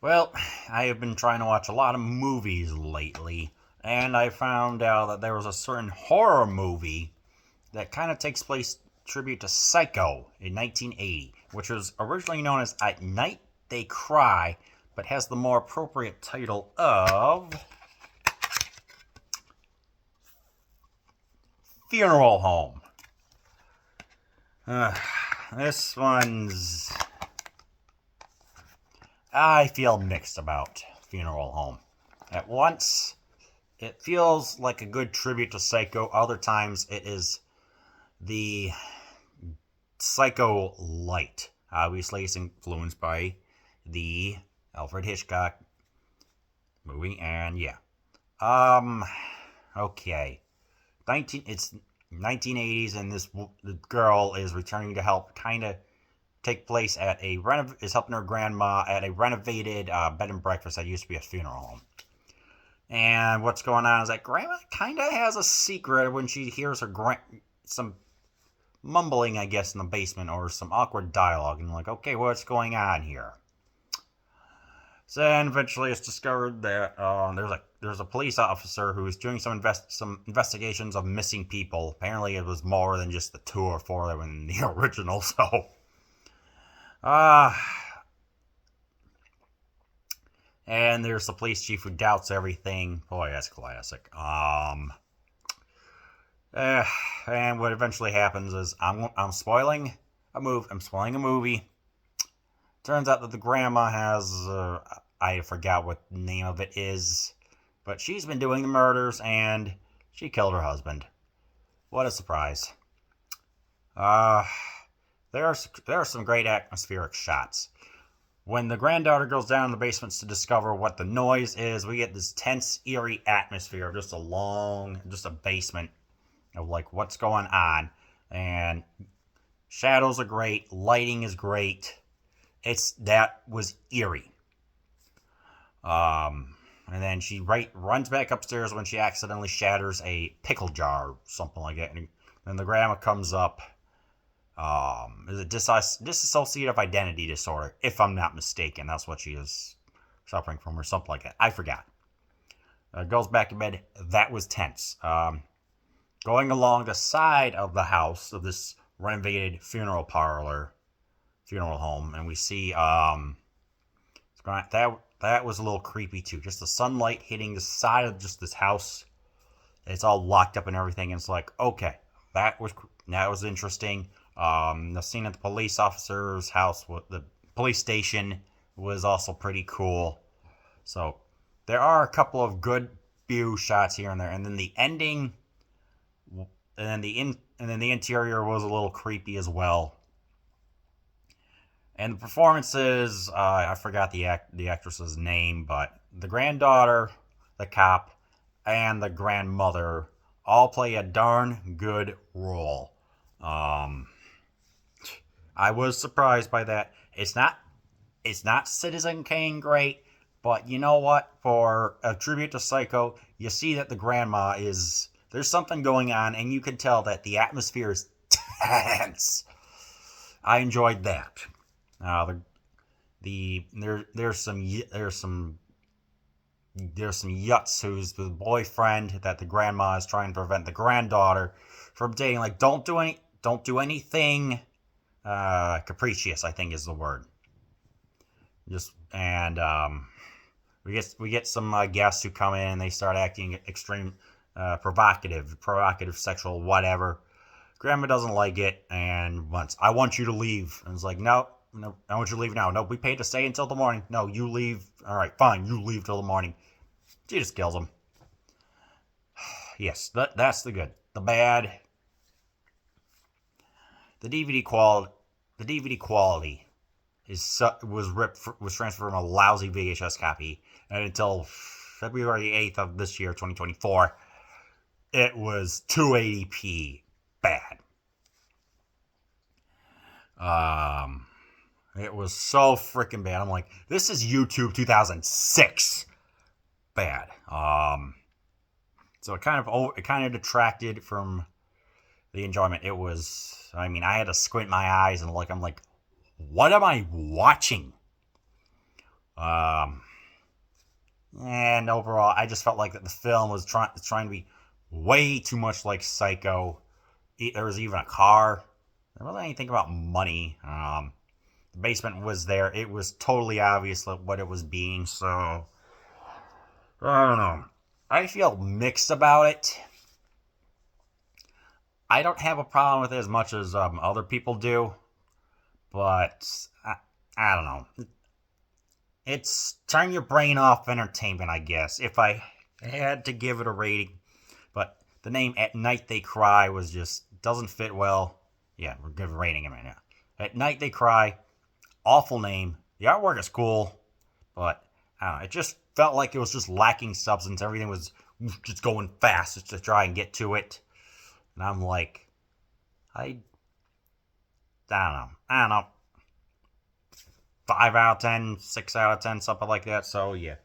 Well, I have been trying to watch a lot of movies lately, and I found out that there was a certain horror movie that kind of takes place tribute to Psycho in 1980, which was originally known as At Night They Cry, but has the more appropriate title of Funeral Home. Uh, this one's. I feel mixed about Funeral Home. At once, it feels like a good tribute to Psycho. Other times, it is the Psycho light. Obviously, it's influenced by the Alfred Hitchcock movie, and yeah. Um, okay. 1980s, and the girl is returning to help kind of take place at is helping her grandma at a renovated bed and breakfast that used to be a funeral home. And what's going on is that grandma kind of has a secret when she hears some mumbling, I guess, in the basement or some awkward dialogue, and like, okay, what's going on here? So then eventually it's discovered that there's a police officer who is doing some investigations of missing people. Apparently, it was more than just the two or four that were in the original. So, uh and there's the police chief who doubts everything. Boy, that's classic. Uh, and what eventually happens is I'm spoiling a move. I'm spoiling a movie. Turns out that the grandma has I forgot what the name of it is, but she's been doing the murders and she killed her husband. What a surprise! Uh, there are some great atmospheric shots. When the granddaughter goes down in the basements to discover what the noise is, we get this tense, eerie atmosphere of just a basement of like what's going on, and shadows are great, lighting is great. That was eerie. And then she runs back upstairs when she accidentally shatters a pickle jar or something like that. And then the grandma comes up. Is it dissociative identity disorder? If I'm not mistaken, that's what she is suffering from, or something like that. I forgot. Goes back to bed. That was tense. Going along the side of the house of this renovated funeral home, and we see that was a little creepy too. Just the sunlight hitting the side of just this house. It's all locked up and everything. And it's like, okay, that was interesting. The scene at the police officer's house, the police station, was also pretty cool. So there are a couple of good view shots here and there, and then the ending, and then the interior was a little creepy as well. And the performances, I forgot the actress's name, but the granddaughter, the cop, and the grandmother all play a darn good role. Um, I was surprised by that. It's not Citizen Kane great, but you know what? For a tribute to Psycho, you see that the grandma is there's something going on, and you can tell that the atmosphere is tense. I enjoyed that. There's some yuts who's the boyfriend that the grandma is trying to prevent the granddaughter from dating. Like, don't do anything capricious, I think is the word. Just and we get some guests who come in and they start acting extreme, provocative, sexual, whatever. Grandma doesn't like it and wants, I want you to leave. And it's like, no, no, I want you to leave now. No, we paid to stay until the morning. No, you leave. All right, fine, you leave till the morning. She just kills him. Yes, that's the good. The bad, the DVD quality, the DVD quality was transferred from a lousy VHS copy, and until February 8th of this year, 2024, it was 280p bad. Um, it was so freaking bad. I'm like, this is YouTube 2006 bad. So it kind of detracted from the enjoyment. It was. I mean, I had to squint my eyes and look. I'm like, what am I watching? And overall, I just felt like that the film was trying to be way too much like Psycho. There was even a car. There wasn't anything about money. The basement was there. It was totally obvious what it was being. So I don't know. I feel mixed about it. I don't have a problem with it as much as other people do, but I don't know. It's turn your brain off entertainment, I guess. If I had to give it a rating, but the name "At Night They Cry" was just doesn't fit well. Yeah, we're giving a rating him right now. "At Night They Cry," awful name. The artwork is cool, but I don't know. It just felt like it was just lacking substance. Everything was just going fast just to try and get to it, and I'm like, I don't know. 5 out of 10, 6 out of 10, something like that. So yeah,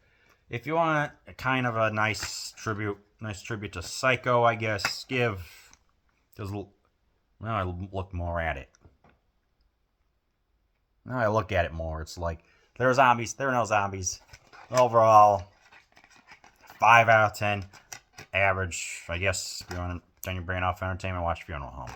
if you want a kind of a nice tribute to Psycho, I guess because now I look more at it. Now I look at it more. It's like there are zombies. There are no zombies. Overall, 5 out of 10, average. I guess if you want to turn your brain off entertainment, watch Funeral Home.